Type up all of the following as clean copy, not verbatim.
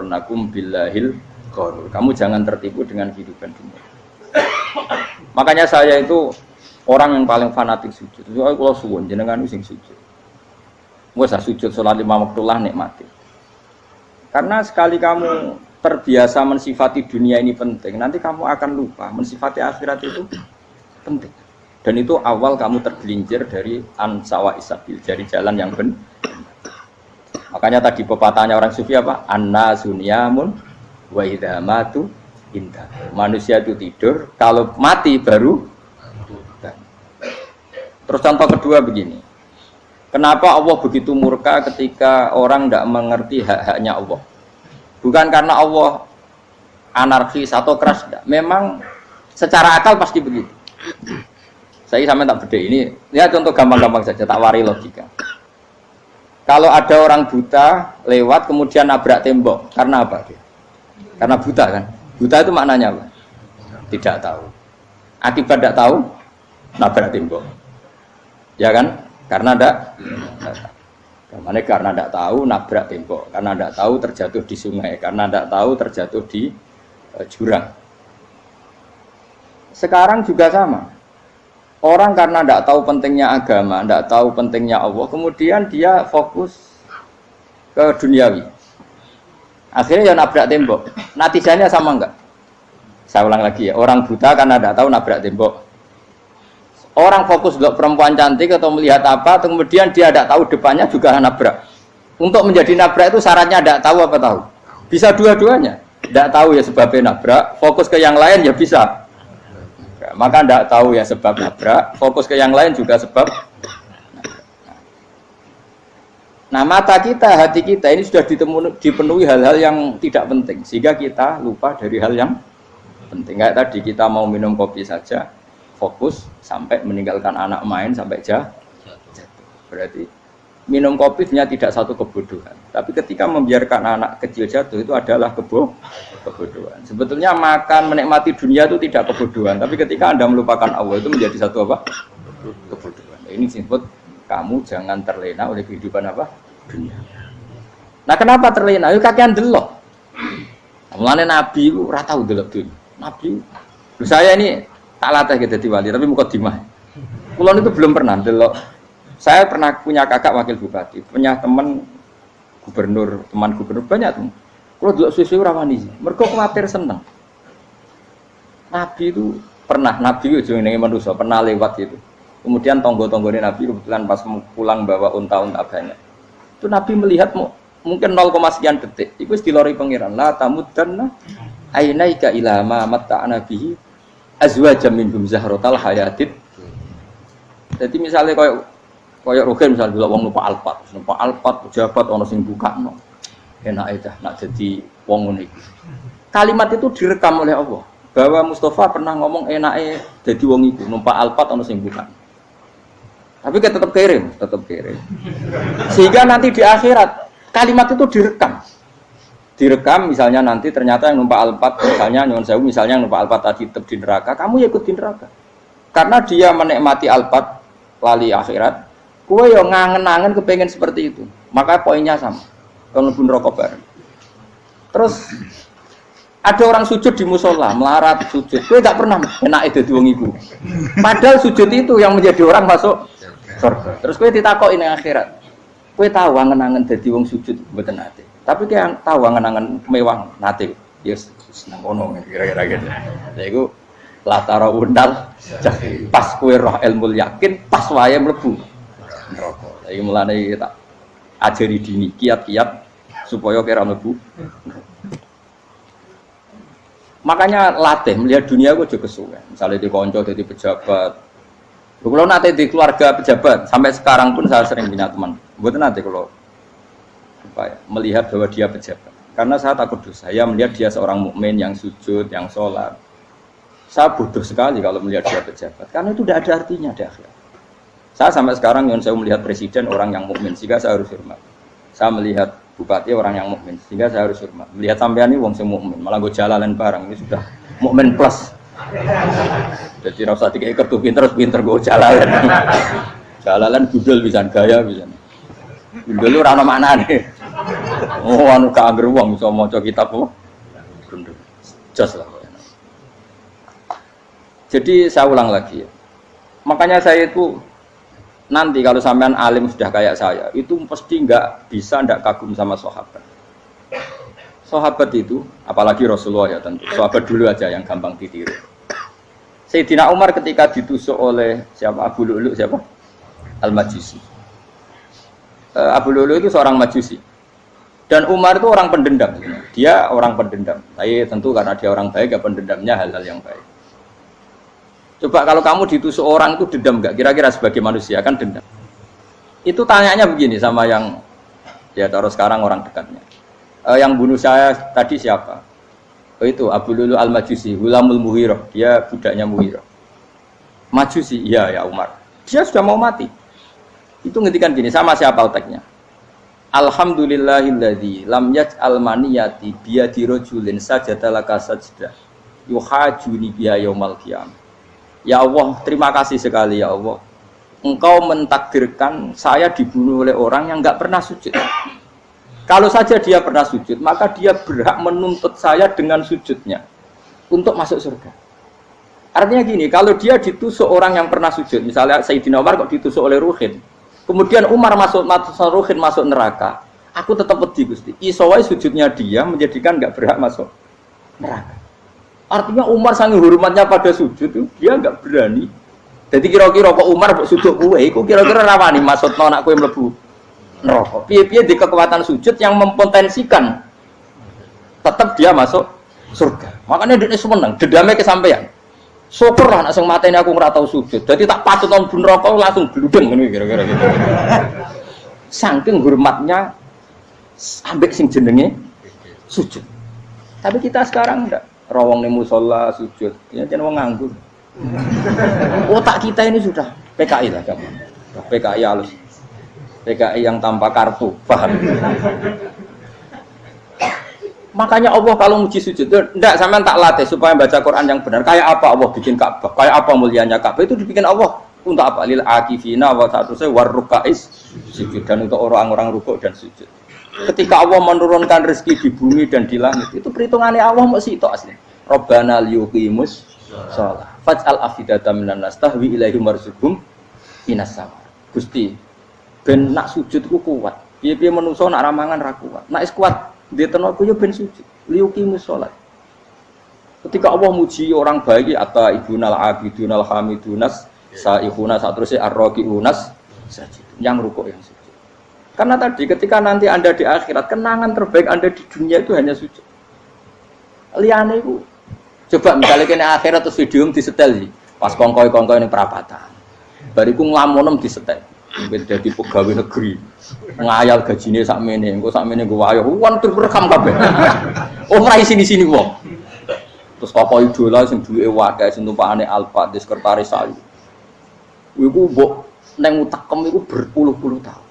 yaghurrannakum billahil ghurur. Kamu jangan tertipu dengan kehidupan dunia. Makanya saya itu orang yang paling fanatik sujud. Soalnya kalau suwun jenengan sing sujud. Wes sujud salat 5 waktu lah nikmati. Karena sekali kamu terbiasa mensifati dunia ini penting, nanti kamu akan lupa mensifati akhirat itu penting. Dan itu awal kamu tergelincir dari ansawa isabil, dari jalan yang benar. Makanya tadi pepatahnya orang sufi apa? An-nasu niyamun wa idza matu indah. Manusia itu tidur, kalau mati baru. Terus contoh kedua begini. Kenapa Allah begitu murka ketika orang tidak mengerti hak-haknya Allah? Bukan karena Allah anarkis atau keras, tidak. Memang secara akal pasti begitu. Saya sampai tak beda ini. Ya contoh gampang-gampang saja, tak wari logika. Kalau ada orang buta lewat kemudian nabrak tembok, karena apa dia? Karena buta kan? Buta itu maknanya apa? Tidak tahu. Akibat tidak tahu, nabrak tembok. Ya kan? Karena tidak tahu nabrak tembok, karena tidak tahu terjatuh di sungai, karena tidak tahu terjatuh di jurang. Sekarang juga sama. Orang karena tidak tahu pentingnya agama, tidak tahu pentingnya Allah, kemudian dia fokus ke duniawi. Akhirnya ya nabrak tembok. Natijanya sama enggak? Saya ulang lagi ya, orang buta karena tidak tahu nabrak tembok. Orang fokus untuk perempuan cantik atau melihat apa, kemudian dia tidak tahu depannya juga nabrak. Untuk menjadi nabrak itu syaratnya tidak tahu apa tahu. Bisa dua-duanya. Tidak tahu ya sebabnya nabrak, fokus ke yang lain ya bisa. Maka tidak tahu ya sebab nabrak, fokus ke yang lain juga sebab. Nah mata kita, hati kita ini sudah dipenuhi hal-hal yang tidak penting, sehingga kita lupa dari hal yang penting. Kayak tadi kita mau minum kopi saja, fokus sampai meninggalkan anak main sampai jatuh. Berarti minum kopi sebenarnya tidak satu kebodohan, tapi ketika membiarkan anak kecil jatuh itu adalah kebodohan. Sebetulnya makan menikmati dunia itu tidak kebodohan, tapi ketika Anda melupakan Allah itu menjadi satu apa? Kebodohan. Ini disebut kamu jangan terlena oleh kehidupan apa? Dunia. Nah kenapa terlena? Itu kakean delok. Mulane Nabi itu ora tau delok dunia. Nabi, saya ini tak latih gitu di wali, tapi mukadimah. Kulon itu belum pernah delok. Saya pernah punya kakak wakil bupati, punya teman gubernur banyak tuh. Kalau delok susu rawani, mereka khawatir seneng. Nabi itu pernah, Nabi itu jenenge manusia, pernah lewat gitu. Kemudian tonggo-tonggone Nabi kebetulan pas pulang bawa unta-unta banyak. Itu Nabi melihat mungkin 0, sekian detik. Itu dilori pengiran. La tamuddanna ainaika ila ma matta'na bihi azwajam minhum zahratal hayatid. Jadi misalnya koyo Rogen misalnya delok wong numpak Alphard pejabat ana sing bukakno. Enak aja nak jadi wong ngono iku. Kalimat itu direkam oleh Allah bahwa Mustafa pernah ngomong enake dadi wong iku numpak Alphard ana sing bukakno. Tapi kita tetap kirim. Sehingga nanti di akhirat kalimat itu direkam misalnya nanti ternyata yang numpak Alphard misalnya nyuwun sewu misalnya yang numpak Alphard tadi tetap di neraka, kamu ya ikut di neraka. Karena dia menikmati Alphard lali akhirat, kowe yo ngangen-angen kepengen seperti itu. Maka poinnya sama. Kalau mlebu neraka bareng. Terus ada orang sujud di musola, melarat sujud. Kowe gak pernah enake dadi wong iku. Padahal sujud itu yang menjadi orang masuk surga. Terus kowe ditakoki ning akhirat. Kowe tahu angen-angen dadi wong sujud mboten nate. Tapi kayak tahu angen-angen mewah nate. Yes, seneng ono kira-kira gitu. Ya iku latara undal pas kowe roh ilmu yakin pas wae mlebu neraka. Iki mulane tak ajari dini kiat-kiat supaya kira mlebu. Makanya latih melihat dunia kok aja kesuwen. Misalnya di konco dadi pejabat. Kalau nanti di keluarga pejabat sampai sekarang pun saya sering punya teman. Mboten nanti kalau melihat bahwa dia pejabat. Karena saya takut dosa. Saya melihat dia seorang mukmin yang sujud, yang sholat. Saya bodoh sekali kalau melihat dia pejabat. Karena itu tidak ada artinya di akhirat. Saya sampai sekarang yang saya melihat presiden orang yang mukmin, sehingga saya harus hormat. Saya melihat bupati orang yang mukmin, sehingga saya harus hormat. Melihat sampean ini wong sing mukmin, malah gue jalalan bareng ini sudah mukmin plus. Jadi rasa tiga kartu pinter gue jalalan. Jalalan gudul bisa gaya bisa. Gudul lu rano mana nih? Oh, anu gak angger wong iso maca kitab apa? Gendeng. Jos lah. Jadi saya ulang lagi ya. Makanya saya itu nanti kalau sampean alim sudah kayak saya, itu pasti nggak bisa nggak kagum sama sahabat. Sahabat itu, apalagi Rasulullah ya tentu. Sahabat dulu aja yang gampang ditiru. Sayyidina Umar ketika ditusuk oleh siapa? Abu Lu'lu' siapa? Al-Majusi. Abu Lu'lu' itu seorang Majusi. Dan Umar itu orang pendendam. Dia orang pendendam. Tapi tentu karena dia orang baik, ya pendendamnya hal-hal yang baik. Coba kalau kamu ditusuk orang itu dendam nggak? Kira-kira sebagai manusia kan dendam. Itu tanyanya begini sama yang ya taruh sekarang orang dekatnya. Yang bunuh saya tadi siapa? Oh itu Abu Lu'lu' Al-Majusi, Hulamul Muhirah. Dia budaknya Muhirah. Majusi, iya ya Umar. Dia sudah mau mati. Itu ngetikan gini, sama siapa otaknya? Alhamdulillahilladzi lam yaj'al maniyati biyadi rajulin sajadalaka sajdah yuhajuni biya yaumal qiyamah. Ya Allah, terima kasih sekali ya Allah. Engkau mentakdirkan saya dibunuh oleh orang yang enggak pernah sujud. Kalau saja dia pernah sujud, maka dia berhak menuntut saya dengan sujudnya untuk masuk surga. Artinya gini, kalau dia ditusuk orang yang pernah sujud, misalnya Sayyidina Umar kok ditusuk oleh Ruhin, kemudian Umar masuk Ruhin masuk neraka, aku tetap pedih Gusti. Isowai sujudnya dia menjadikan enggak berhak masuk neraka. Artinya Umar sangat hormatnya pada sujud itu dia enggak berani. Jadi kira-kira kok Umar sujud kowe iku kira-kira rawani maksudno anak kowe mlebu neraka. Piye-piye di kekuatan sujud yang mempotensikan tetap dia masuk surga. Makanya dia seneng, dendamnya kesampaian. Syukur lah nek sing mateni aku ora tau sujud. Jadi tak patut nang neraka langsung bludeng ngono kira-kira gitu. Saking hormatnya ambek sing jenenge sujud. Tapi kita sekarang enggak. Rawang ning musala sujud, ya jeneng wong nganggur. Otak kita ini sudah PKI lah kamu. PKI halus. PKI yang tanpa kartu, paham? Makanya Allah kalau muji sujud, enggak sampean tak latih supaya baca Quran yang benar. Kayak apa Allah bikin Ka'bah? Kayak apa mulianya Ka'bah? Itu dibikin Allah untuk apa? Lil akifina wa satusai warrukais sujud, dan untuk orang-orang rukuk dan sujud. Ketika Allah menurunkan rezeki di bumi dan di langit, itu perhitungannya Allah masih itu asli. Rabbana liyuqimus shalah faj'al afidatan minan nas tahwi ilaihim warzuqhum minas sama. Gusti, ben nak sujud ku kuat. Piye-piye menungso nak ramangan ra kuat. Nak is kuat, dia tenaga yo ben sujud. Liyuqimus shalah. Ketika Allah muji orang baik, atta ibunal abidunal hamidunas saihuna satrusé arraqiunas sajid. Yang rukuk yang sujud. Karena tadi ketika nanti Anda di akhirat, kenangan terbaik Anda di dunia itu hanya sujud. Liane itu, coba misalnya kena akhirat terus video disetel sih, pas kongkoi ini perapatan, bariku ngelamonem disetel, jadi pegawai negeri, ngayal gajinya sakmene, engko sakmene gue ayo, wan terekam kabeh, oh rai sini wong, terus tokoh idola sing duwe wakai, sing tumpakane Alfa, di sekretaris saya, iku mbok neng utakem iku berpuluh-puluh tahun.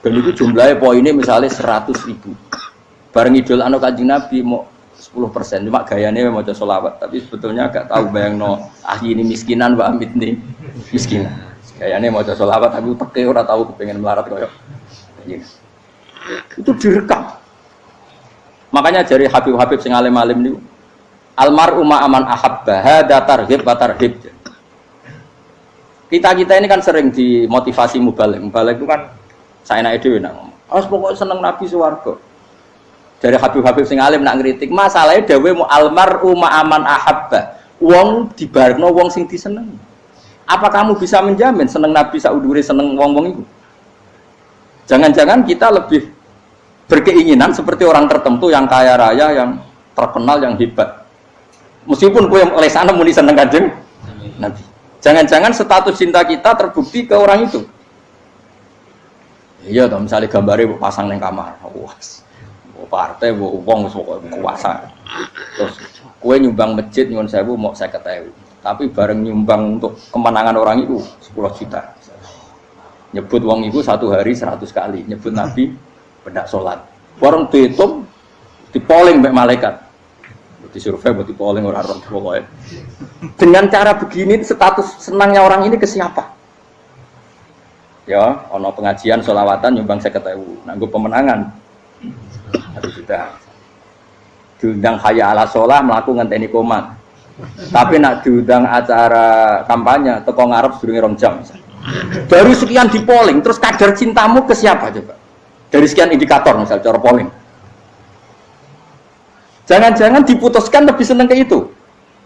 Dan itu jumlahnya poinnya misalnya 100.000. Bareng idol anu Kanjeng Nabi mau 10%, cuma gayanya mau maca sholawat, tapi sebetulnya agak tahu bayangno ini miskinan Mbak Amit nih miskinan. Gayanya mau maca sholawat tapi teke ora tahu kepengen melarat koyo. Itu direkam. Makanya dari Habib-habib sing alim-alim niku almar'u ma'aman ahabba hada targhib wa tarhib. Kita ini kan sering dimotivasi mubaligh. Mubaligh itu kan saya naik dewi nak ngomong, pokoknya seneng Nabi swarga. Dari Habib-habib sing alim nak ngritik, masalahnya dewe mu almar'u ma'aman ahabba. Wong dibarno wong sing diseneng. Apa kamu bisa menjamin seneng Nabi saudure seneng wong-wong itu? Jangan-jangan kita lebih berkeinginan seperti orang tertentu yang kaya raya, yang terkenal, yang hebat. Meskipun kowe oleh sana muni seneng Kanjeng Nabi. Jangan-jangan status cinta kita terbukti ke orang itu. Iya toh, misalnya gambarnya pasang neng kamar, wah, partai, uang, kuasa. Terus, kue nyumbang masjid nyuwun sewu mau 50.000, tapi bareng nyumbang untuk kemenangan orang itu 10 juta. Nyebut uang itu satu hari 100 kali, nyebut Nabi pendak sholat. Warung dihitung, dipoling mbek malaikat, disurvei buat dipoling orang-orang pokoknya. Dengan cara begini, status senangnya orang ini ke siapa? Ya, ono pengajian sholawatan nyumbang 50.000, nanggo pemenangan 1 juta. Diundang hayya ala sholah mlaku ngenteni komat. Tapi nak diundang acara kampanye teko ngarep sedurunge 2 jam. Baru sekian di polling, terus kadar cintamu ke siapa coba? Dari sekian indikator misal cara polling. Jangan-jangan diputuskan lebih seneng ke itu.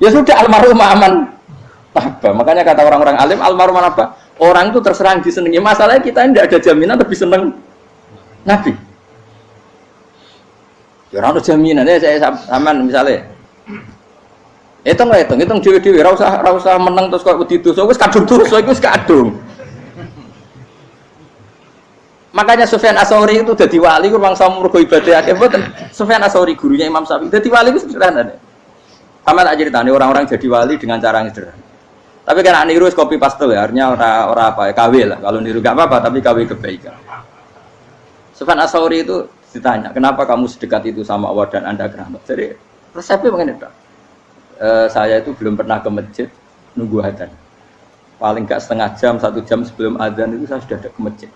Ya sudah almarhum aman. Apa? Makanya kata orang-orang alim almarhum apa? Orang itu terserang disenangi. Masalahnya kita tidak ada jaminan lebih seneng Nabi. Ya ora ono jaminan ya saya sampean misale. Hitung dhewe-dhewe ora usah meneng terus kok wedi dosa wis kadung dosa iku wis kadung. Makanya Sufyan Ats-Tsauri itu dadi wali ku mangsa mergo ibadah akeh mboten. Sufyan Ats-Tsauri gurunya Imam Syafi'i dadi wali ku sederhana. Sama tak ceritane orang-orang jadi wali dengan cara yang sederhana. Tapi kan niru copy paste ya, artinya ora apa ya, KW lah. Kalau niru enggak apa-apa tapi KW kebaikan. Sufyan Ats-Tsauri itu ditanya, kenapa kamu sedekat itu sama Allah dan Anda keramat? Jadi resepnya begini, Pak. Saya itu belum pernah ke masjid nunggu adzan. Paling enggak setengah jam, 1 jam sebelum adzan itu saya sudah ada ke masjid.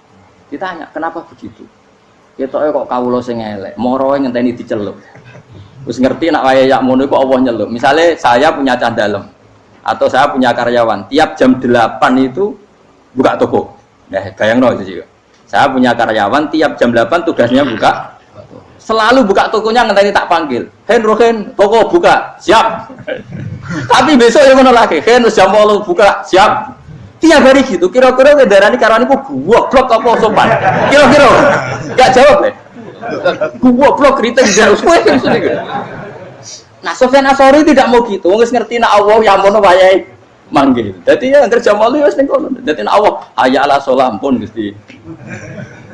Ditanya, kenapa begitu? Ketoke kok kawula sing elek, moro ngenteni diceluk. Wis ngerti nak waya yak mono iku Allah nyeluk. Misale saya punya cah dalem atau saya punya karyawan, tiap jam 8 itu buka toko. Nah, bayangno itu juga. Saya punya karyawan tiap jam 8 tugasnya buka. Selalu buka tokonya ngenteni tak panggil. Hen Rohen, toko buka, siap. Tapi besok ya ngono lagi, hen jam 8 buka, siap. Tiap hari gitu, kira-kira kendaraan karyawan itu goblok apa sopan? Kira-kira enggak jawab deh. Goblok kritik terus kowe gitu. Nah, Sufyan Ats-Tsauri tidak mau gitu. Wis ngerti nek Allah ya mono wayahe manggil. Dadi ya kerja malu wis ning kono. Dadi nek Allah hayya ala sholah pun Gusti.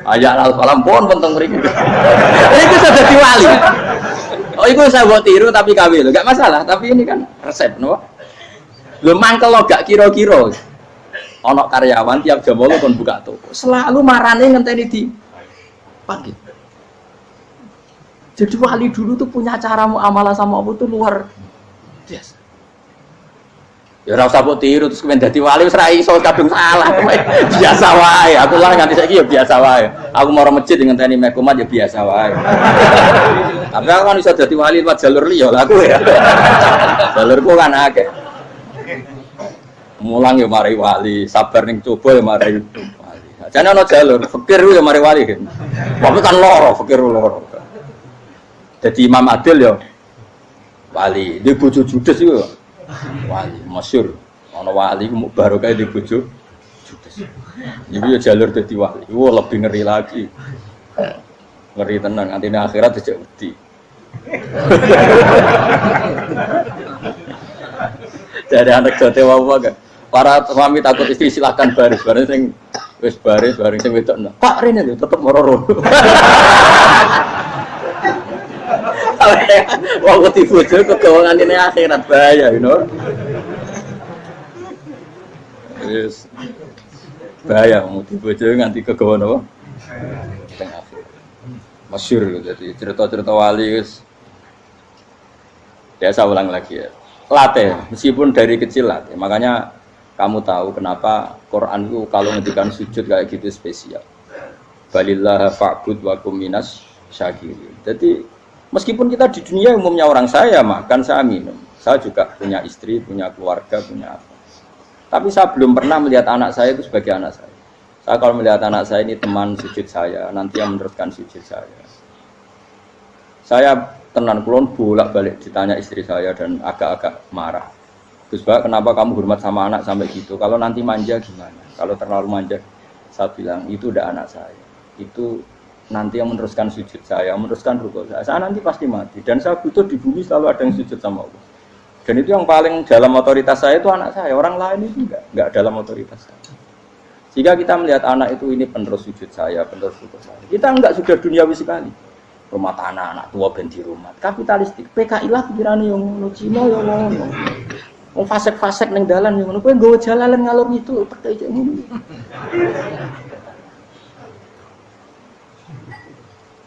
Hayya ala sholah pun penting mriki. Iku sudah dadi wali. Oh, iku saya buat tiru tapi KW lho, enggak masalah, tapi ini kan resep napa? Lho mangkel lo gak kira-kira. Ono karyawan tiap jam 8 kon buka toko. Selalu marane ngenteni di panggil. Jadi wali dulu tuh punya cara muamalah sama Allah tuh luar biasa. Ya ora usah mbok tiru terus kemen dadi wali wis ra iso kadung salah. Biasa wae. Aku lah nganti saiki ya biasa wae. Aku mau masjid ngenteni mekumat ya biasa wae. Tapi aku kan iso dadi wali lewat jalur liya lah aku ya. Jalurku kan akeh. Mulang ya mari wali, sabar ning coba ya mari wali. Jane ana jalur fikir ya mari wali. Tapi kan loro, fikir loro. Jadi Imam Adil ya wali, di bojo judes itu wali, masyhur. Ana wali ku barokah di bojo judes. Iki ya jalur dadi wali. Wah lebih ngeri lagi. Ngeri tenan antine akhirat dijak wedi. Jadi anak jote wae kan. Para suami takut istri silakan baris sing wis baris sing wedok. Pak rene lho tetep moro-moro. Wong wedi bojo kegawangan ini akhirat bahaya, you know. Yes. Bahaya wedi bojo nganti kegawan apa? Teng akhirat. Masyhur jadi cerita-cerita wali wis. Biasa ulang lagi ya. Latih, meskipun dari kecil latih. Makanya kamu tahu kenapa Quran itu kalau ngendikan sujud kayak gitu spesial. Balillah fa'bud wa kum minas syakirin. Jadi meskipun kita di dunia umumnya orang saya makan, saya minum. Saya juga punya istri, punya keluarga, punya apa. Tapi saya belum pernah melihat anak saya itu sebagai anak saya. Saya kalau melihat anak saya ini teman sujud saya, nanti yang meneruskan sujud saya. Saya tenan kulon bolak-balik ditanya istri saya dan agak-agak marah. Gus Pak, kenapa kamu hormat sama anak sampai gitu? Kalau nanti manja gimana? Kalau terlalu manja, saya bilang itu udah anak saya. Itu nanti yang meneruskan sujud saya, meneruskan rukuk saya. Saya nanti pasti mati dan saya butuh di bumi selalu ada yang sujud sama Allah. Dan itu yang paling dalam otoritas saya itu anak saya. Orang lain itu enggak dalam otoritas saya. Jika kita melihat anak itu ini penerus sujud saya, penerus rukuk saya. Kita enggak sudah duniawi sekali. Rumah tanah anak tua ben di rumah. Kapitalistik. PKI lah pikirannya yang ngono, Cina yang ngono. Wong fasek-fasek ning dalan yang ngono. Kowe nggawa jalalan ngalor itu percaya ngono.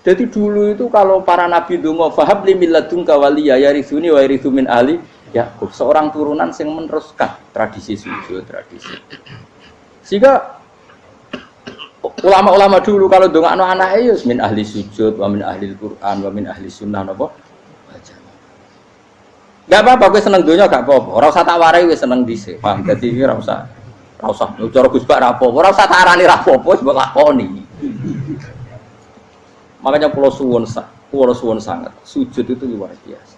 Jadi dulu itu kalau para nabi donga fahab li milladunka waliya yarithuni wa yarithu min ali Yakub, seorang turunan yang meneruskan tradisi sujud, tradisi. Sehingga ulama-ulama dulu kalau ndongakno anake ya min ahli sujud, wa min ahli Quran, wa min ahli sunnah napa? Enggak apa-apa kowe seneng donya gak apa-apa. Ora usah tak warai wis seneng dhisik. Paham? Dadi iki ora usah. Ora usah cara Gus Bak ra apa-apa. Ora usah tak arani ra apa-apa wis mbok lakoni. Makanya pulau suwun sangat. Sujud itu luar biasa.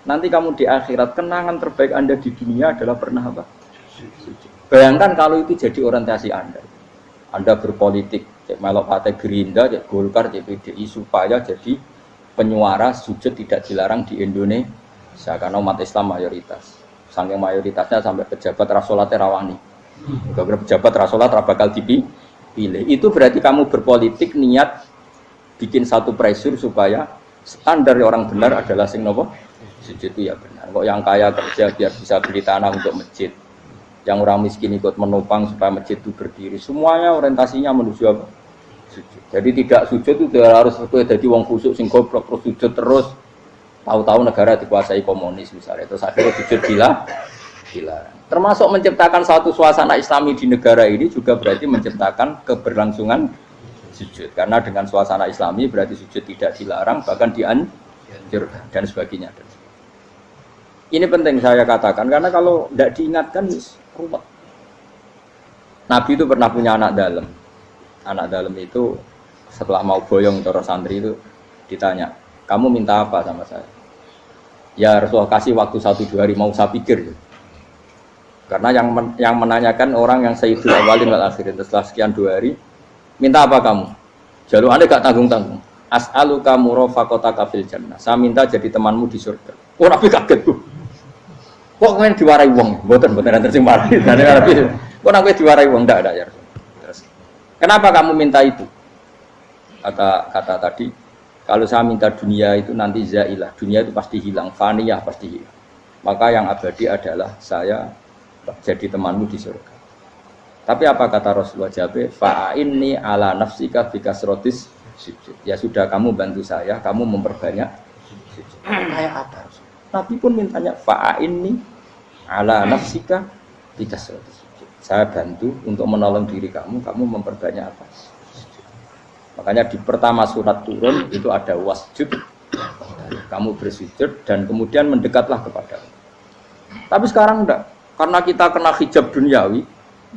Nanti kamu di akhirat kenangan terbaik Anda di dunia adalah pernah apa? Sujud. Bayangkan kalau itu jadi orientasi Anda. Anda berpolitik, cek melok partai Gerindra, cek Golkar, cek PDI supaya jadi penyuara sujud tidak dilarang di Indonesia karena umat Islam mayoritas. Saking mayoritasnya sampai pejabat rasolatnya rawani. Beberapa pejabat rasolat bakal dipilih. Itu berarti kamu berpolitik niat bikin satu pressure supaya standar orang benar adalah sing nopo sujud itu ya benar. Kok yang kaya kerja biar bisa beli tanah untuk masjid, yang orang miskin ikut menopang supaya masjid itu berdiri. Semuanya orientasinya menuju apa? Sujud. Jadi tidak sujud itu harus jadi wong khusuk sing goblok terus sujud terus. Tahu-tahu negara dikuasai komunis misalnya, terus akhirnya sujud gila. Termasuk menciptakan satu suasana Islami di negara ini juga berarti menciptakan keberlangsungan sujud. Karena dengan suasana Islami berarti sujud tidak dilarang, bahkan dianjurkan dan sebagainya. Ini penting saya katakan karena kalau tidak diingatkan ruwet. Nabi itu pernah punya anak dalam. Anak dalam itu setelah mau boyong cara santri itu ditanya, kamu minta apa sama saya? Ya Rasulullah kasih waktu 1-2 hari mau saya pikir. Karena yang menanyakan orang yang sayyidul awalin wal akhirin setelah sekian 2 hari, minta apa kamu? Jalur Anda gak tanggung-tanggung. As'aluka murafaqataka fil jannah. Saya minta jadi temanmu di surga. Oh Nabi kaget tuh. Kok kalian diwarai wong? Mboten terus mari. Kok Nabi diwarai wong ndak ada ya. Terus kenapa kamu minta itu? Kata tadi, kalau saya minta dunia itu nanti zailah. Dunia itu pasti hilang, faniyah pasti hilang. Maka yang abadi adalah saya jadi temanmu di surga. Tapi apa kata Rasulullah Jabe? Fa'inni ala nafsika bikasrotis sujud. Ya sudah kamu bantu saya, kamu memperbanyak sujud. Kayak apa? Nabi pun mintanya fa'inni ala nafsika bikasrotis sujud. Saya bantu untuk menolong diri kamu memperbanyak apa? Sujud. Makanya di pertama surat turun itu ada wasjud. Kamu bersujud dan kemudian mendekatlah kepada Allah. Tapi sekarang enggak. Karena kita kena hijab duniawi,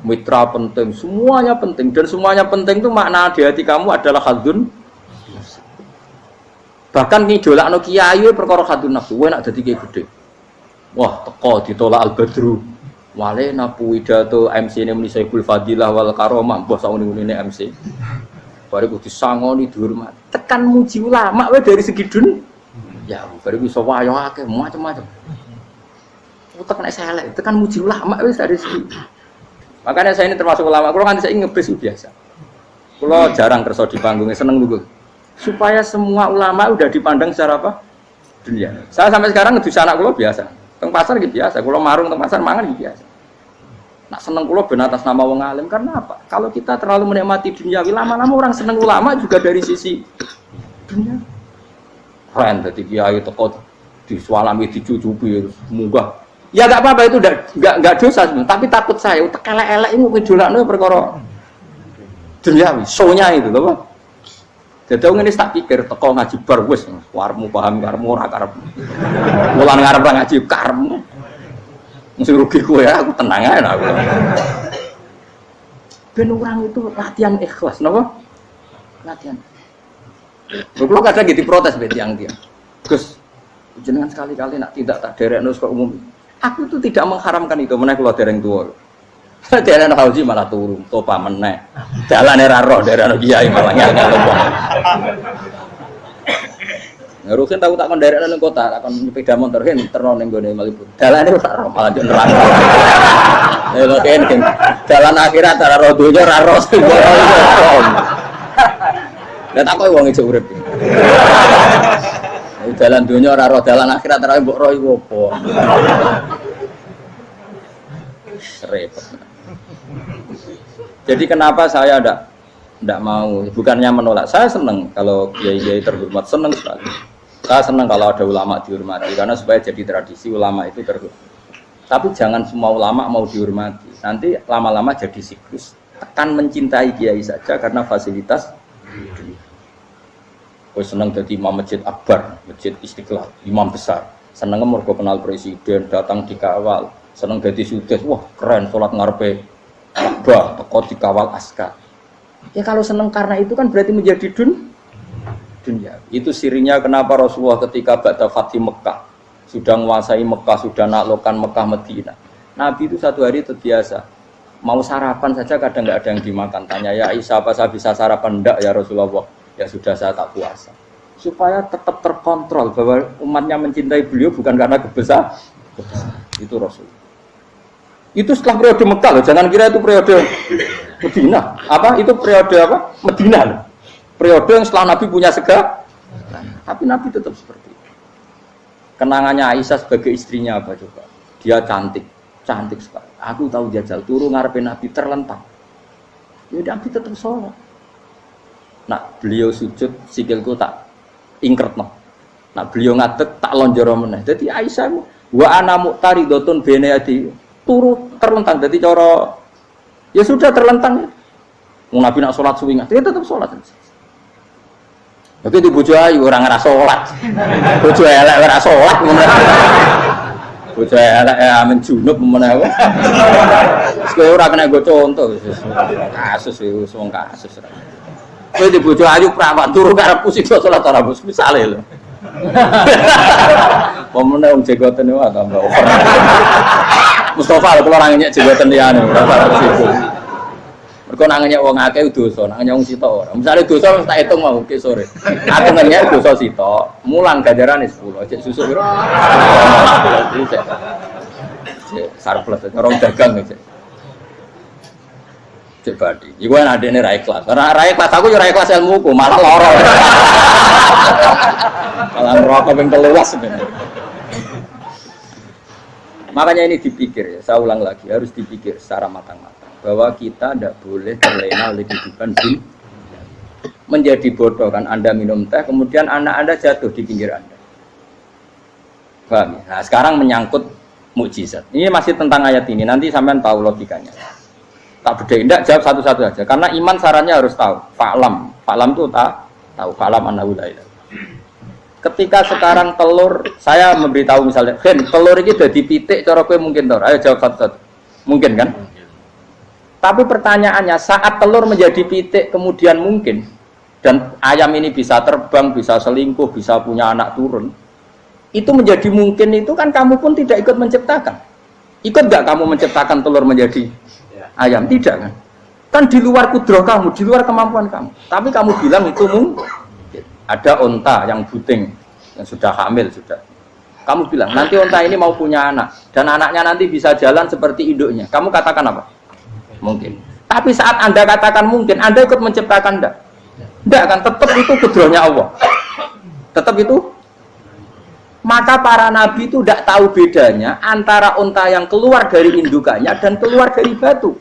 mitra penting, semuanya penting dan semuanya penting itu makna di hati kamu adalah hadun. Bahkan ngidolakno kiai perkara hadun nafsu, kowe nak dadi kiai gede. Wah, teko ditolak Al-Badru. Wale napu pidato MC-ne muni Saiful Fadilah wal Karomah, mbah sauni-unine MC. Bariku disangoni dihormat. Tekan muji ulama wae dari segi dun. Ya, bariku iso wayo akeh macam-macam. Utek nek selek, tekan muji ulama wis dari segi. Makanya saya ini termasuk ulama, kalau kan saya ngebis biasa. Kalau jarang kerso di panggungnya, seneng dulu. Supaya semua ulama udah dipandang secara apa? Dunia. Saya sampai sekarang ngedus anak kulo biasa. Teng pasar gitu biasa. Kulo marung teng pasar mangan gitu biasa. Nak seneng kulo ben atas nama wong alim karena apa? Kalau kita terlalu menikmati dunia, lama-lama orang seneng ulama juga dari sisi dunia. Keren, jadi kiai teko disualami dicucupi munggah. Ya enggak apa-apa itu enggak dosa sebenarnya, tapi takut saya utek elek-elek ini ngidolakno perkara duniawi, show-nya itu lho, Pak. Dadi ngene tak pikir teko ngaji bar wis warmu paham karemu ora karepmu. Mulan ngarep ra ngaji karemu. Mesti rugi kowe ya, aku tenang ae aku. Ben orang itu latihan ikhlas, napa? Latihan. Kulo kadang gitu protes mbek tiyang-tiyang. Gus, jenengan sekali-kali nak tidak tak derekno kok umum. Aku itu tidak mengharamkan itu, meneh kula dereng tuwa. Dereng haji malah turu, topa meneh. Dalane ra roh dereng kiai malah ngel-ngel wong. Ngurusin tahu tak kon derekno ning kota, tak kon sepeda motor kan terno ning gone Malibu. Dalane ora roh malah yo neraka. Lha kene dalan akhirat ora roh donya ora roh. Lah tak koyo wong iso urip. Dalan dunia ora roh, dalan akhirat ora mbok roh iku apa. Repot. Jadi kenapa saya ndak mau, bukannya menolak. Saya senang kalau kiai-kiai terhormat, senang sekali. Saya senang kalau ada ulama dihormati karena supaya jadi tradisi ulama itu terhormat. Tapi jangan semua ulama mau dihormati. Nanti lama-lama jadi siklus. tekan mencintai kiai saja karena fasilitas. Kowe seneng dadi imam masjid akbar, masjid Istiqlal, imam besar. Seneng mergo kenal presiden, datang dikawal. Seneng dadi sugih, wah keren salat ngarepe Ka'bah, teko dikawal askar. Ya kalau seneng karena itu kan berarti menjadi dunia. Itu sirinya kenapa Rasulullah ketika ba'da Fathi Mekah sudah menguasai Mekah, sudah naklukkan Mekah Madinah. Nabi itu satu hari terbiasa mau sarapan saja kadang nggak ada yang dimakan. Tanya ya Aisyah, apa saya bisa sarapan? Enggak ya Rasulullah. Ya sudah saya tak puasa. Supaya tetap terkontrol bahwa umatnya mencintai beliau bukan karena kebesaran. Itu Rasul. Itu setelah periode Mekah loh. Jangan kira itu periode Medina. Apa? Itu periode apa? Medina loh. Periode yang setelah Nabi punya segala. Tapi Nabi tetap seperti itu. Kenangannya Aisyah sebagai istrinya apa coba? Dia cantik sekali. Aku tahu jajal turun ngarepin Nabi terlentang. Ya Nabi tetap sholat. Nah beliau sujud sikilku tak ingkretno. Nah beliau ngadeg tak lonjoro meneh. Jadi Aisyah wa ana muqtaridotun bene adi turu terlentang. Jadi cara ya sudah terlentang. Mau Nabi nak sholat suwi dia tetap sholat. Begitu bojo ayu orang ngerasa sholat. Bojo elek ora sholat ngono. Bojo elek amen junub meneh. Kowe ora kena go contoh. Kasus wis wong kasus. Kowe di bojo ayu prawan turu karepku sik salat ora bos misale lho. Pemene wong jegoten wae tambah over. Mustofa kalau orang nyek jegoten liyane ora parah situ. Mergo nang nyek wong akeh dosa, nang nyek wong sitok ora. Misale dosa wis tak hitung mau ke sore. Aku nyek dosa sitok, mulang ganjarane 10, cek susu piro? Cek surplus orang dagang cek. Cek badi. Iku ana adene ra ikhlas. Ora ra ikhlas aku yo ra ikhlas ilmuku, malah lara. Malah rokok ping 13 sebenarnya. Makanya ini dipikir ya, saya ulang lagi, harus dipikir secara matang-matang bahwa kita tidak boleh terlena oleh kehidupan dunia. Menjadi bodoh kan Anda minum teh, kemudian anak Anda jatuh di pinggir Anda. Paham ya? Nah, sekarang menyangkut mukjizat. Ini masih tentang ayat ini, nanti sampean tahu logikanya. Tak bedain, tidak jawab satu-satu aja. Karena iman sarannya harus tahu. Fa'lam itu tahu. Fa'lam annahu la ilaha. Ketika sekarang telur, saya memberitahu misalnya, telur ini udah dipitik, cara kowe mungkin tor. Ayo jawab satu-satu. Mungkin kan? Tapi pertanyaannya, saat telur menjadi pitik kemudian mungkin, dan ayam ini bisa terbang, bisa selingkuh, bisa punya anak turun, itu menjadi mungkin itu kan kamu pun tidak ikut menciptakan. Ikut gak kamu menciptakan telur menjadi ayam? Tidak kan? Kan di luar kudrah kamu, di luar kemampuan kamu. Tapi kamu bilang itu mungkin. Ada onta yang buting, yang sudah hamil sudah. Kamu bilang nanti onta ini mau punya anak dan anaknya nanti bisa jalan seperti induknya. Kamu katakan apa? Mungkin. Tapi saat Anda katakan mungkin, Anda ikut menciptakan enggak? Enggak kan? Tetap itu kudrahnya Allah. Tetap itu. Maka para nabi itu tidak tahu bedanya antara onta yang keluar dari indukannya dan keluar dari batu.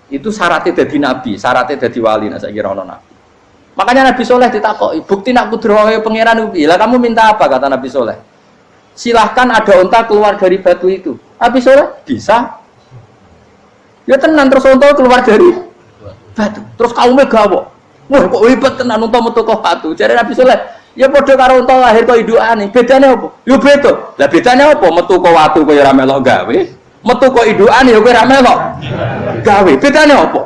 Itu syaratnya jadi nabi, syaratnya jadi wali. Nah, saya kira ono nabi. Makanya Nabi Soleh ditakoki, bukti nak kudrah pangeran ubi. Lah kamu minta apa kata Nabi Soleh? Silahkan ada unta keluar dari batu itu. Nabi Soleh bisa. Ya tenan terus unta keluar dari batu. Terus kaumnya gawok. Wah kok hebat tenan unta metu kok batu. Jare Nabi Soleh, ya padha karo unta lahir kok indukane. Bedane apa? Ya beda. Lah bedane apa? Metu kok watu kok ya ora melok gawe. Metu kok indukane ya kowe ora melok gawe. Bedane apa?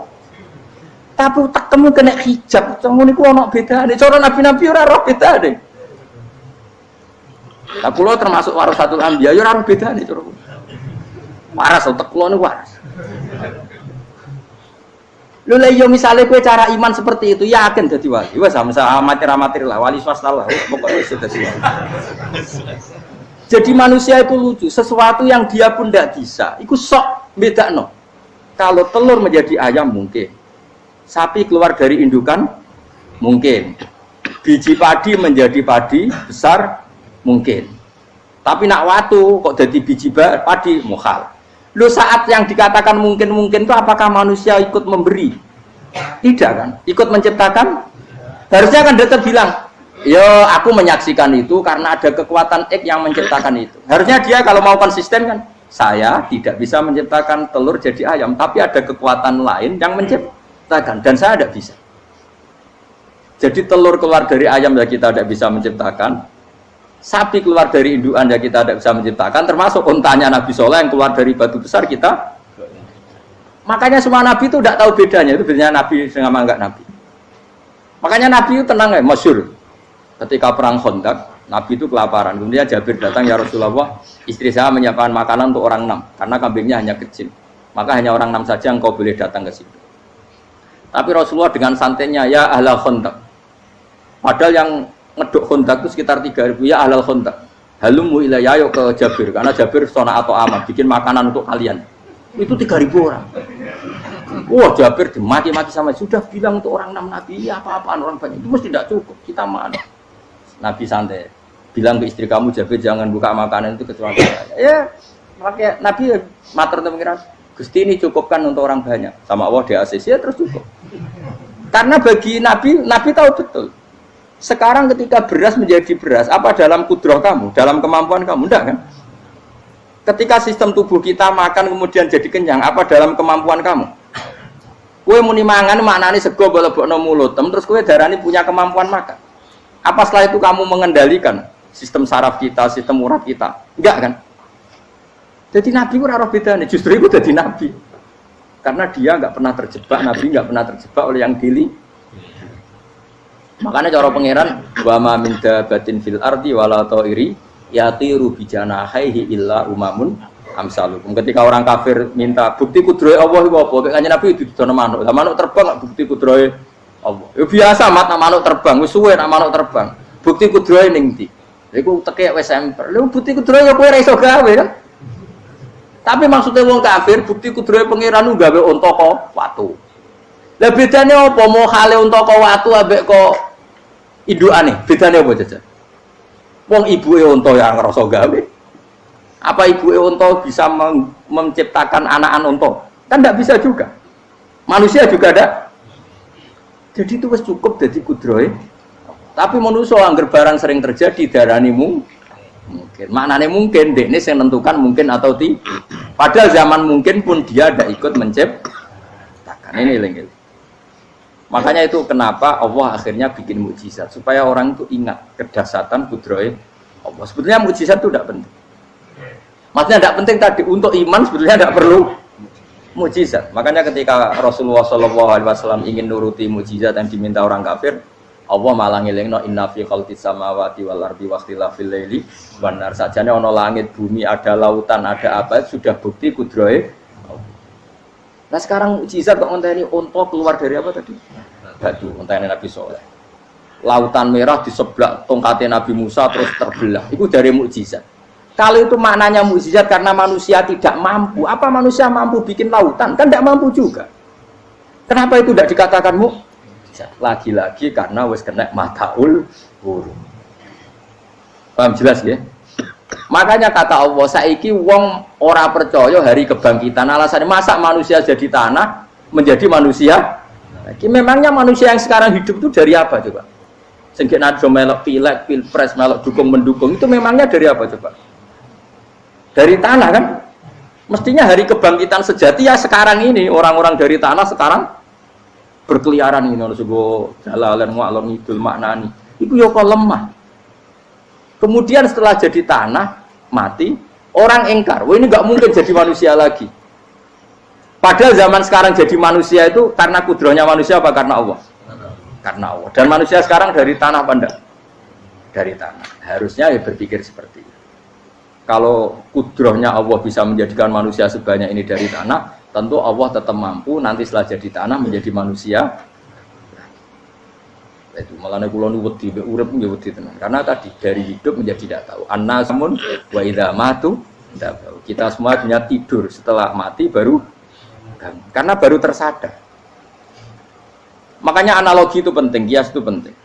Tapi tekemu kena hijab, ngono niku ana bedane. Cara nabi-nabi ora roh bedane. Lah kula termasuk warasatul anbiya ya ora roh bedane cara. Waras utek kula niku waras. Lho lha yo misale kowe cara iman seperti itu yakin dadi wali. Wes sama amatir-amatir lah wali swasta lah. Pokoke wis dadi wali. Jadi manusia itu lucu, sesuatu yang dia pun tidak bisa. Iku sok bedakno. Kalau telur menjadi ayam mungkin. Sapi keluar dari indukan mungkin, biji padi menjadi padi besar mungkin, tapi nak watu kok jadi biji padi mukhal. Lu saat yang dikatakan mungkin itu apakah manusia ikut memberi? Tidak kan? Ikut menciptakan? Harusnya kan dia bilang, yo aku menyaksikan itu karena ada kekuatan X yang menciptakan itu. Harusnya dia kalau mau konsisten kan, saya tidak bisa menciptakan telur jadi ayam, tapi ada kekuatan lain yang menciptakan, dan saya tidak bisa. Jadi telur keluar dari ayam ya kita tidak bisa menciptakan, sapi keluar dari induan ya kita tidak bisa menciptakan, termasuk untanya Nabi Soleh yang keluar dari batu besar kita. Makanya semua Nabi itu tidak tahu bedanya, itu bedanya Nabi sama enggak Nabi. Makanya Nabi itu tenang ya, masyhur. Ketika perang Khandaq, Nabi itu kelaparan. Kemudian Jabir datang, ya Rasulullah, istri saya menyiapkan makanan untuk orang 6, karena kambingnya hanya kecil. Maka hanya orang 6 saja yang kau boleh datang ke situ. Tapi Rasulullah dengan santainya, ya ahlal Khandaq. Padahal yang ngeduk Khandaq itu sekitar 3.000, ya ahlal Khandaq. Halumu ilayya, ayo ke Jabir, karena Jabir sona atau aman, bikin makanan untuk kalian. Itu 3.000 orang. Wah, Jabir dimaki-maki sama, sudah bilang untuk orang 6 Nabi, ya apa-apaan orang banyak. Itu mesti tidak cukup, kita mana. Nabi santai, bilang ke istri kamu, Jabir jangan buka makanan itu kecuali saya. Ya, pakai Nabi matur pengiran, Gusti ini cukupkan untuk orang banyak. Sama Allah di ACC ya terus cukup. Karena bagi Nabi, Nabi tahu betul. Sekarang ketika beras menjadi beras, apa dalam kudrah kamu, dalam kemampuan kamu? Enggak kan? Ketika sistem tubuh kita makan kemudian jadi kenyang, apa dalam kemampuan kamu? Kue muni mangan maknane sego bolebokno mulut, terus kue darani punya kemampuan makan. Apa setelah itu kamu mengendalikan sistem saraf kita, sistem urat kita? Enggak kan? Jadi Nabi itu ora bedane, justru itu jadi Nabi. Karena dia enggak pernah terjebak, Nabi enggak pernah terjebak oleh yang dili. Makanya cara pangeran, wa ma min dabatin fil ardi wala ta'iri yatiru bi janahihi illa umamun amsalukum. Ketika orang kafir minta bukti kudrohe Allah iku apa? Kanjeng Nabi didono manuk. Lah manuk terbang bukti kudrohe Allah. Ya biasa manuk terbang, wis suwe nak manuk terbang. Bukti kudrohe ning ndi? Iku tekek wis semper. Lha bukti kudrohe ya kowe ora iso gawe kan? Tapi maksudnya wong kafir bukti kudrohe pangeran gawe unta kok watu. Lah bedane apa mau hale unta kok watu ambek kok indukane? Bedane apa jajan? Wong ibuke unta yang ngrasa gawe. Apa ibuke unta bisa menciptakan anak-anak unta? Kan tidak bisa juga. Manusia juga ada. Jadi itu wis cukup jadi kudrohe. Tapi manusia angger barang sering terjadi darani mungkin. Maknane mungkin dekne sing nentukan mungkin atau tidak. Padahal zaman mungkin pun dia tidak ikut menciptakan. Ini lengkel. Makanya itu kenapa Allah akhirnya bikin mukjizat supaya orang itu ingat kedahsyatan kudrohe Allah. Sebetulnya mukjizat itu tidak penting. Maksudnya tidak penting tadi untuk iman sebetulnya tidak perlu mukjizat. Makanya ketika Rasulullah SAW ingin nuruti mukjizat yang diminta orang kafir, Allah malah ngelingno inna fi khalqis samawati wal ardi wakhtilafil laili wan nar. Sajane ana langit, bumi, ada lautan, ada apa sudah bukti kudrohe. Nah sekarang mukjizat kok ngenteni unta keluar dari apa tadi? Batu, untane Nabi Soleh. Lautan merah di sebelah tongkatnya Nabi Musa terus terbelah. Itu dari mukjizat. Kalau itu maknanya mukjizat karena manusia tidak mampu, apa manusia mampu bikin lautan? Kan tidak mampu juga. Kenapa itu tidak dikatakan mukjizat? Lagi-lagi karena wis kena mataul huruf. Paham jelas ya? Makanya kata Allah, saiki wong ora percaya hari kebangkitan. Alasannya masa manusia jadi tanah menjadi manusia? Memangnya manusia yang sekarang hidup itu dari apa coba? Sehingga nado melok pilek, pilpres, melok dukung mendukung itu memangnya dari apa coba? Dari tanah kan? Mestinya hari kebangkitan sejati ya sekarang ini orang-orang dari tanah sekarang berkeliaran ini harus go jalalan ngalor ngidul maknani. Itu yo kok lemah. Kemudian setelah jadi tanah mati orang engkar, wah ini nggak mungkin jadi manusia lagi. Padahal zaman sekarang jadi manusia itu karena kudrohnya manusia apa karena Allah? Karena Allah. Dan manusia sekarang dari tanah apa enggak? Dari tanah. Harusnya ya berpikir seperti itu. Kalau kudrohnya Allah bisa menjadikan manusia sebanyak ini dari tanah, tentu Allah tetap mampu nanti setelah jadi tanah menjadi manusia. Itu malah kula nu wedi urip nggih wedi tenan. Karena tadi dari hidup menjadi tidak tahu. Annasun wa idza matu tidak tahu. Kita semua punya tidur setelah mati baru karena baru tersadar. Makanya analogi itu penting, kias itu penting.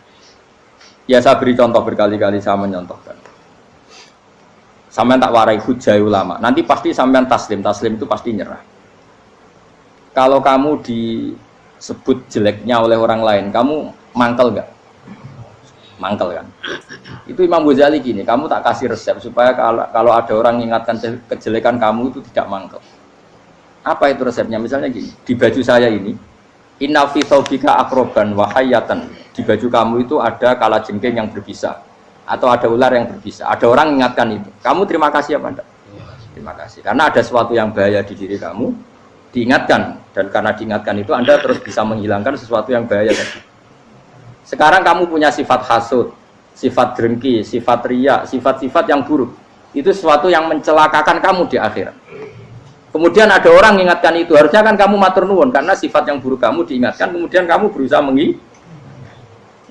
Ya saya beri contoh berkali-kali saya menyontohkan. Sampean tak warai hujah ulama. Nanti pasti sampean taslim itu pasti nyerah. Kalau kamu disebut jeleknya oleh orang lain, kamu mangkel enggak? Mangkel kan? Itu Imam Ghazali gini, kamu tak kasih resep supaya kalau ada orang mengingatkan kejelekan kamu itu tidak mangkel. Apa itu resepnya? Misalnya gini, di baju saya ini, inna fi thawbika akroban wa hayatan. Di baju kamu itu ada kalajengking yang berbisa atau ada ular yang berbisa. Ada orang mengingatkan itu. Kamu terima kasih apa enggak? Terima kasih. Karena ada sesuatu yang bahaya di diri kamu, diingatkan, dan karena diingatkan itu Anda terus bisa menghilangkan sesuatu yang bahaya tadi. Sekarang kamu punya sifat hasud, sifat dengki, sifat riya, sifat-sifat yang buruk. Itu sesuatu yang mencelakakan kamu di akhirat. Kemudian ada orang mengingatkan itu, harusnya kan kamu matur nuwun karena sifat yang buruk kamu diingatkan, kemudian kamu berusaha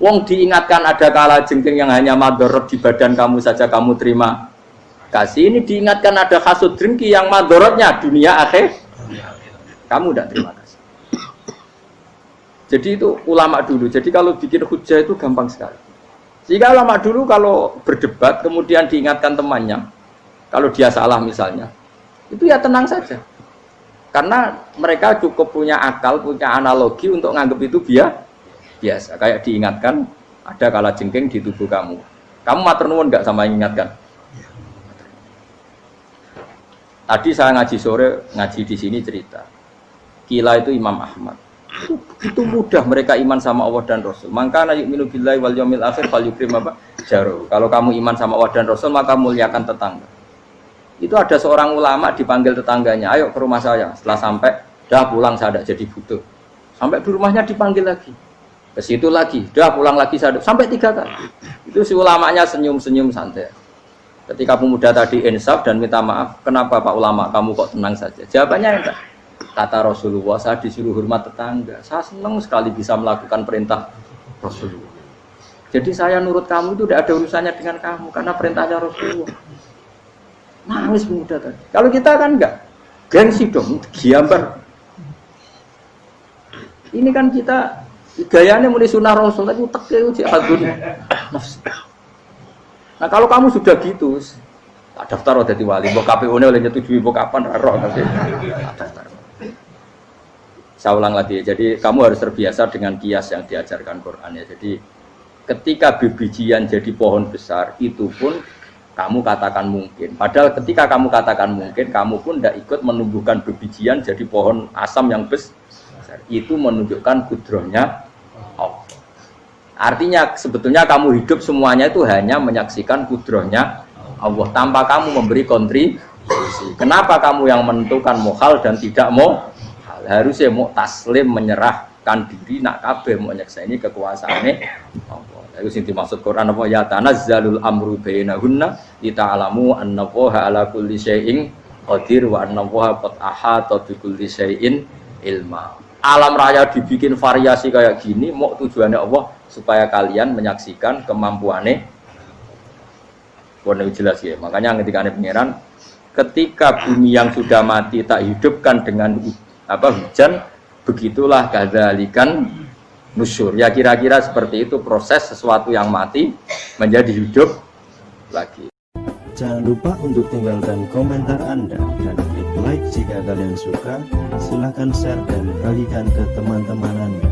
Wong diingatkan ada kalajengking yang hanya madorot di badan kamu saja kamu terima kasih. Ini diingatkan ada hasud dengki yang madorotnya dunia akhir, kamu tidak terima kasih. Jadi itu ulama dulu. Jadi kalau bikin hujah itu gampang sekali. Jika ulama dulu kalau berdebat kemudian diingatkan temannya, kalau dia salah misalnya, itu ya tenang saja. Karena mereka cukup punya akal, punya analogi untuk nganggap itu biasa. Kayak diingatkan ada kalajengking di tubuh kamu. Kamu matur nuwun enggak sama yang ingatkan? Tadi saya ngaji sore, ngaji di sini cerita. Kila itu Imam Ahmad. Itu mudah mereka iman sama Allah dan Rasul. Maka na yu'minu billahi wal yaumil akhir falyukrim apa? Jaru. Kalau kamu iman sama Allah dan Rasul maka muliakan tetangga. Itu ada seorang ulama dipanggil tetangganya, ayo ke rumah saya. Setelah sampai, dah pulang saya tidak jadi butuh. Sampai di rumahnya dipanggil lagi. Ke situ lagi, dah pulang lagi saya sampai 3 kali. Itu si ulamanya senyum-senyum santai. Ketika pemuda tadi insaf dan minta maaf, kenapa Pak Ulama kamu kok tenang saja? Jawabannya enggak. Kata Rasulullah, saya disuruh hormat tetangga. Saya senang sekali bisa melakukan perintah Rasulullah. Jadi saya nurut kamu itu tidak ada urusannya dengan kamu karena perintahnya Rasulullah. Nangis pemuda tadi. Kalau kita kan enggak, gengsi dong, giambar. Ini kan kita gayanya mulai sunnah Rasul, tapi uteknya jihadun nafsi. Nah kalau kamu sudah gitu, tak daftar jadi wali, mbok KPU-ne oleh nyetujui mbok kapan roh nanti. Daftar. Saya ulang lagi, jadi kamu harus terbiasa dengan kias yang diajarkan Quran ya. Jadi ketika bibijian jadi pohon besar, itu pun kamu katakan mungkin. Padahal ketika kamu katakan mungkin, kamu pun tidak ikut menumbuhkan bibijian jadi pohon asam yang besar. Itu menunjukkan kudrohnya Allah. Artinya sebetulnya kamu hidup semuanya itu hanya menyaksikan kudrohnya Allah tanpa kamu memberi kontribusi. Kenapa kamu yang menentukan mohal dan tidak mau? Harusnya mau taslim menyerahkan diri nak kabeh mau nyekseni kekuasaane Allah. Itu sing dimaksud Quran apa ya tanazzalul amru bainahunna lita'lamu annallaha ala kulli syai'in qadir wa annallaha qad ahata bi kulli syai'in ilma. Alam raya dibikin variasi kayak gini mau tujuannya Allah supaya kalian menyaksikan kemampuannya. Warna jelas ya. Makanya ketika ada pangeran, ketika bumi yang sudah mati tak hidupkan dengan hujan, begitulah kadzalikan nusyur. Ya kira-kira seperti itu proses sesuatu yang mati menjadi hidup lagi. Jangan lupa untuk tinggalkan komentar Anda dan klik like jika kalian suka. Silahkan share dan bagikan ke teman-teman Anda.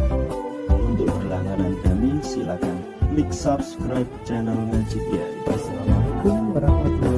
Untuk berlangganan kami, silakan klik subscribe channel Ngaji Kiai. Assalamualaikum warahmatullahi wabarakatuh.